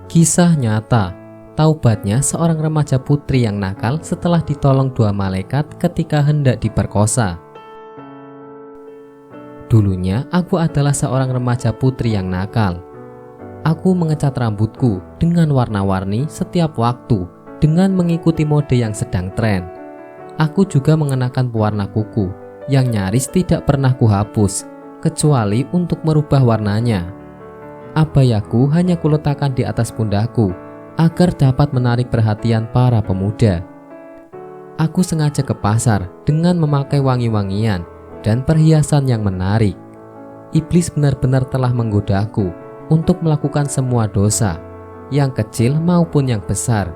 Kisah nyata, taubatnya seorang remaja putri yang nakal setelah ditolong dua malaikat ketika hendak diperkosa. Dulunya aku adalah seorang remaja putri yang nakal. Aku mengecat rambutku dengan warna-warni setiap waktu dengan mengikuti mode yang sedang tren. Aku juga mengenakan pewarna kuku yang nyaris tidak pernah kuhapus, kecuali untuk merubah warnanya. Abayaku hanya kuletakkan di atas pundakku agar dapat menarik perhatian para pemuda. Aku sengaja ke pasar dengan memakai wangi-wangian dan perhiasan yang menarik. Iblis benar-benar telah menggodaku untuk melakukan semua dosa, yang kecil maupun yang besar.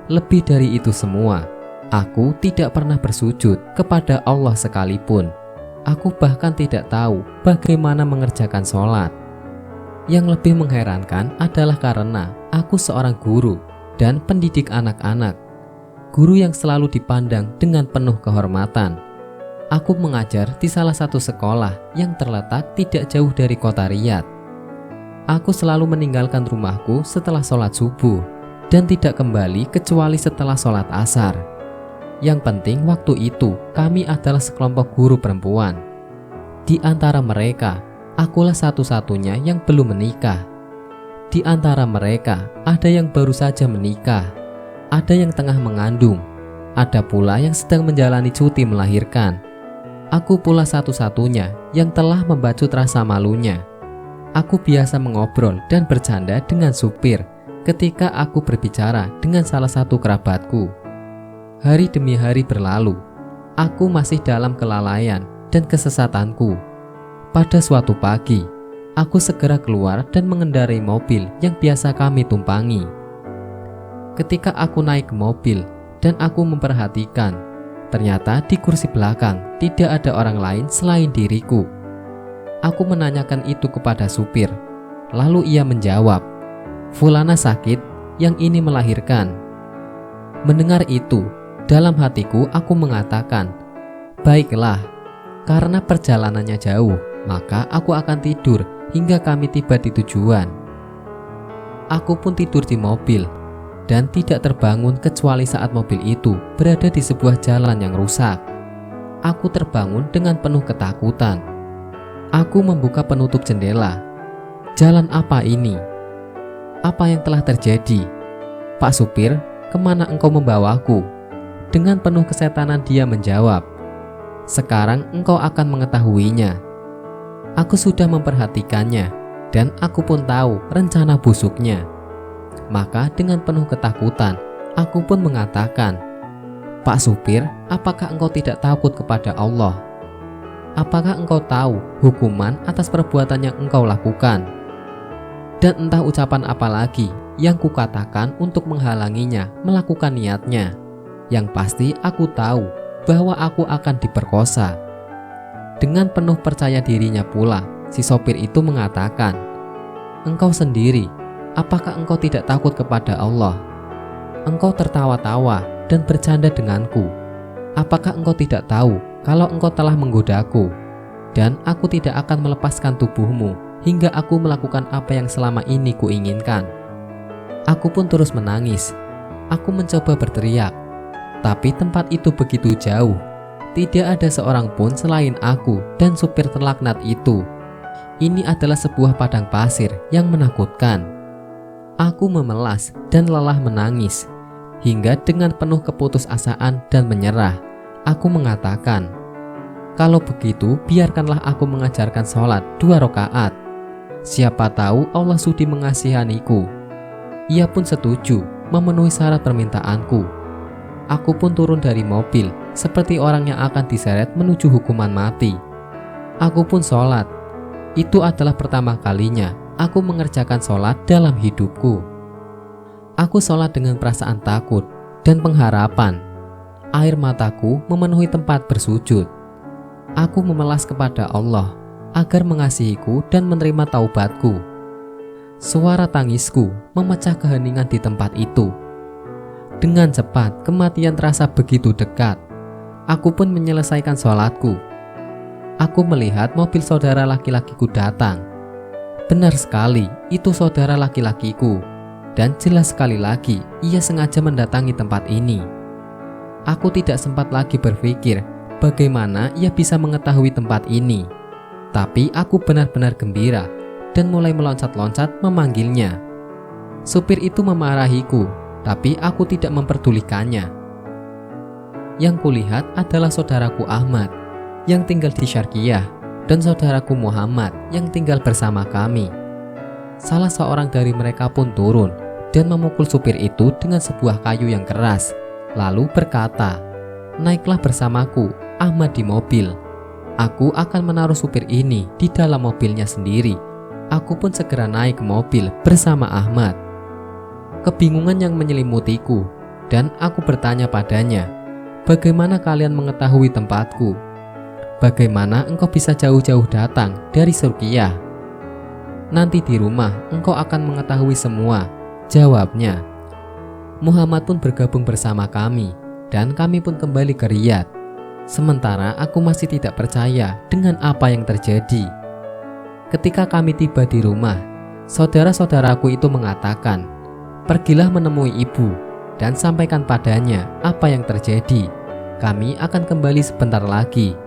Lebih dari itu semua, aku tidak pernah bersujud kepada Allah sekalipun. Aku bahkan tidak tahu bagaimana mengerjakan sholat. Yang lebih mengherankan adalah karena aku seorang guru dan pendidik anak-anak. Guru yang selalu dipandang dengan penuh kehormatan. Aku mengajar di salah satu sekolah yang terletak tidak jauh dari kota Riyadh. Aku selalu meninggalkan rumahku setelah sholat subuh dan tidak kembali kecuali setelah sholat asar. Yang penting waktu itu kami adalah sekelompok guru perempuan. Di antara mereka, akulah satu-satunya yang belum menikah. Di antara mereka, ada yang baru saja menikah, ada yang tengah mengandung, ada pula yang sedang menjalani cuti melahirkan. Aku pula satu-satunya yang telah membacut rasa malunya. Aku biasa mengobrol dan bercanda dengan supir ketika aku berbicara dengan salah satu kerabatku. Hari demi hari berlalu, aku masih dalam kelalaian dan kesesatanku. Pada suatu pagi, aku segera keluar dan mengendarai mobil yang biasa kami tumpangi. Ketika aku naik ke mobil dan aku memperhatikan, ternyata di kursi belakang tidak ada orang lain selain diriku. Aku menanyakan itu kepada supir, lalu ia menjawab, "Fulana sakit, yang ini melahirkan." Mendengar itu, dalam hatiku aku mengatakan, "Baiklah, karena perjalanannya jauh, maka aku akan tidur hingga kami tiba di tujuan." Aku pun tidur di mobil dan tidak terbangun kecuali saat mobil itu berada di sebuah jalan yang rusak. Aku terbangun dengan penuh ketakutan. Aku membuka penutup jendela. Jalan apa ini? Apa yang telah terjadi? "Pak supir, kemana engkau membawaku?" Dengan penuh kesetanan dia menjawab, "Sekarang engkau akan mengetahuinya." Aku sudah memperhatikannya dan aku pun tahu rencana busuknya. Maka dengan penuh ketakutan, aku pun mengatakan, "Pak supir, apakah engkau tidak takut kepada Allah? Apakah engkau tahu hukuman atas perbuatan yang engkau lakukan?" Dan entah ucapan apa lagi yang kukatakan untuk menghalanginya melakukan niatnya. Yang pasti aku tahu bahwa aku akan diperkosa. Dengan penuh percaya dirinya pula, si sopir itu mengatakan, "Engkau sendiri, apakah engkau tidak takut kepada Allah? Engkau tertawa-tawa dan bercanda denganku. Apakah engkau tidak tahu kalau engkau telah menggodaku? Dan aku tidak akan melepaskan tubuhmu hingga aku melakukan apa yang selama ini kuinginkan." Aku pun terus menangis. Aku mencoba berteriak, tapi tempat itu begitu jauh. Tidak ada seorang pun selain aku dan supir terlaknat itu. Ini adalah sebuah padang pasir yang menakutkan. Aku memelas dan lelah menangis, hingga dengan penuh keputusasaan dan menyerah, aku mengatakan, "Kalau begitu, biarkanlah aku mengajarkan sholat 2 rakaat. Siapa tahu Allah sudi mengasihaniku." Ia pun setuju memenuhi syarat permintaanku. Aku pun turun dari mobil seperti orang yang akan diseret menuju hukuman mati. Aku pun sholat. Itu adalah pertama kalinya aku mengerjakan sholat dalam hidupku. Aku sholat dengan perasaan takut dan pengharapan. Air mataku memenuhi tempat bersujud. Aku memelas kepada Allah agar mengasihiku dan menerima taubatku. Suara tangisku memecah keheningan di tempat itu. Dengan cepat, kematian terasa begitu dekat. Aku pun menyelesaikan sholatku. Aku melihat mobil saudara laki-lakiku datang. Benar sekali, itu saudara laki-lakiku. dan jelas sekali lagi ia sengaja mendatangi tempat ini. Aku tidak sempat lagi berpikir bagaimana ia bisa mengetahui tempat ini. Tapi aku benar-benar gembira dan mulai meloncat-loncat memanggilnya. Supir itu memarahiku, tapi aku tidak memperdulikannya. Yang kulihat adalah saudaraku Ahmad yang tinggal di Syarqiyah dan saudaraku Muhammad yang tinggal bersama kami. Salah seorang dari mereka pun turun dan memukul supir itu dengan sebuah kayu yang keras, lalu berkata, "Naiklah bersamaku, Ahmad di mobil. Aku akan menaruh supir ini di dalam mobilnya sendiri." Aku pun segera naik ke mobil bersama Ahmad. Kebingungan yang menyelimutiku, dan aku bertanya padanya, "Bagaimana kalian mengetahui tempatku? Bagaimana engkau bisa jauh-jauh datang dari Syarqiyah?" "Nanti di rumah engkau akan mengetahui semua," jawabnya. Muhammad pun bergabung bersama kami, dan kami pun kembali ke Riyadh. Sementara aku masih tidak percaya dengan apa yang terjadi. Ketika kami tiba di rumah, saudara-saudaraku itu mengatakan, "Pergilah menemui ibu dan sampaikan padanya apa yang terjadi. Kami akan kembali sebentar lagi."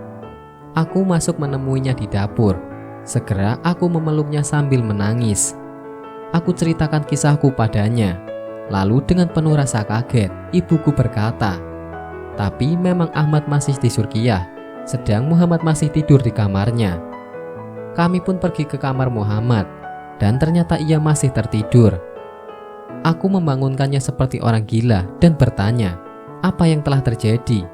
Aku masuk menemuinya di dapur. Segera aku memeluknya sambil menangis. Aku ceritakan kisahku padanya. Lalu dengan penuh rasa kaget, ibuku berkata, "Tapi memang Ahmad masih di Syarqiyah, sedang Muhammad masih tidur di kamarnya." Kami pun pergi ke kamar Muhammad, dan ternyata ia masih tertidur. Aku membangunkannya seperti orang gila dan bertanya, apa yang telah terjadi?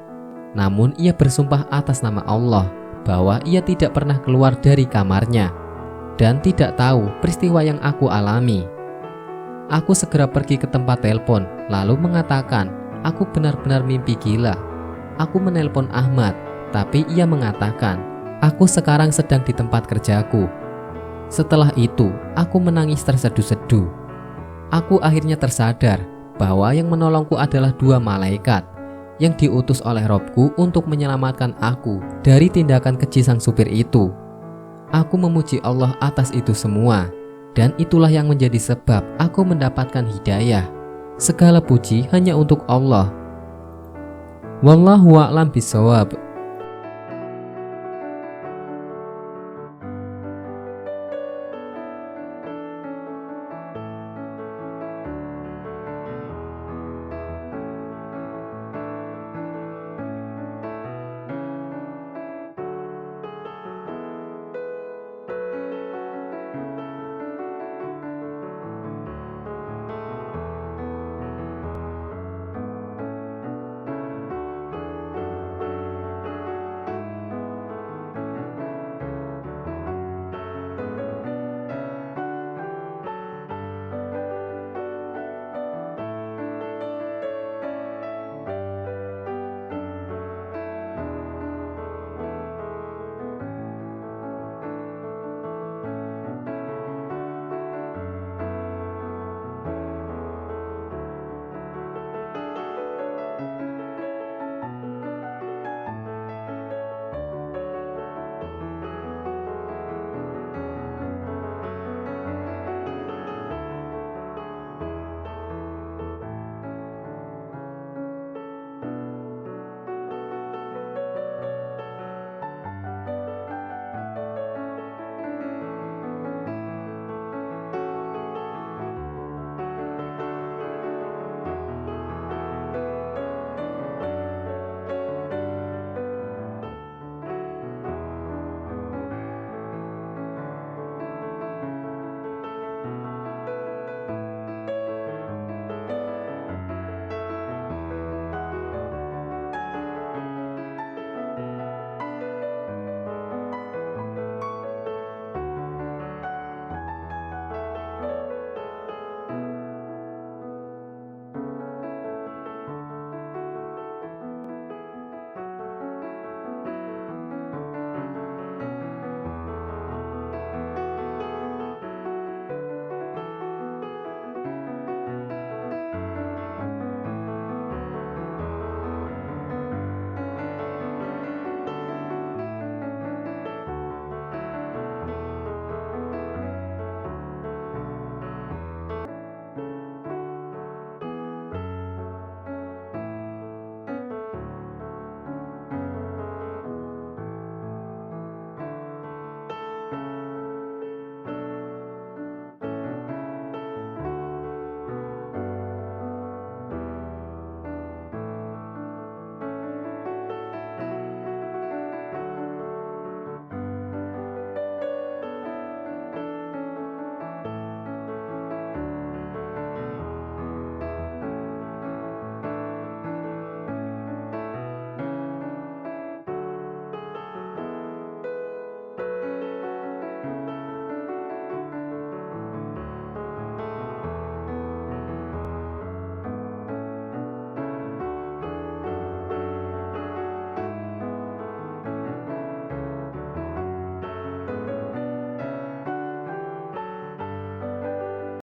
Namun ia bersumpah atas nama Allah bahwa ia tidak pernah keluar dari kamarnya dan tidak tahu peristiwa yang aku alami. Aku segera pergi ke tempat telepon, lalu mengatakan, aku benar-benar mimpi gila. Aku menelpon Ahmad, tapi ia mengatakan, aku sekarang sedang di tempat kerjaku. Setelah itu, aku menangis terseduh-seduh. Aku akhirnya tersadar bahwa yang menolongku adalah dua malaikat yang diutus oleh Robku untuk menyelamatkan aku dari tindakan keji sang supir itu. Aku memuji Allah atas itu semua, dan itulah yang menjadi sebab aku mendapatkan hidayah. Segala puji hanya untuk Allah. Wallahu a'lam bishawab.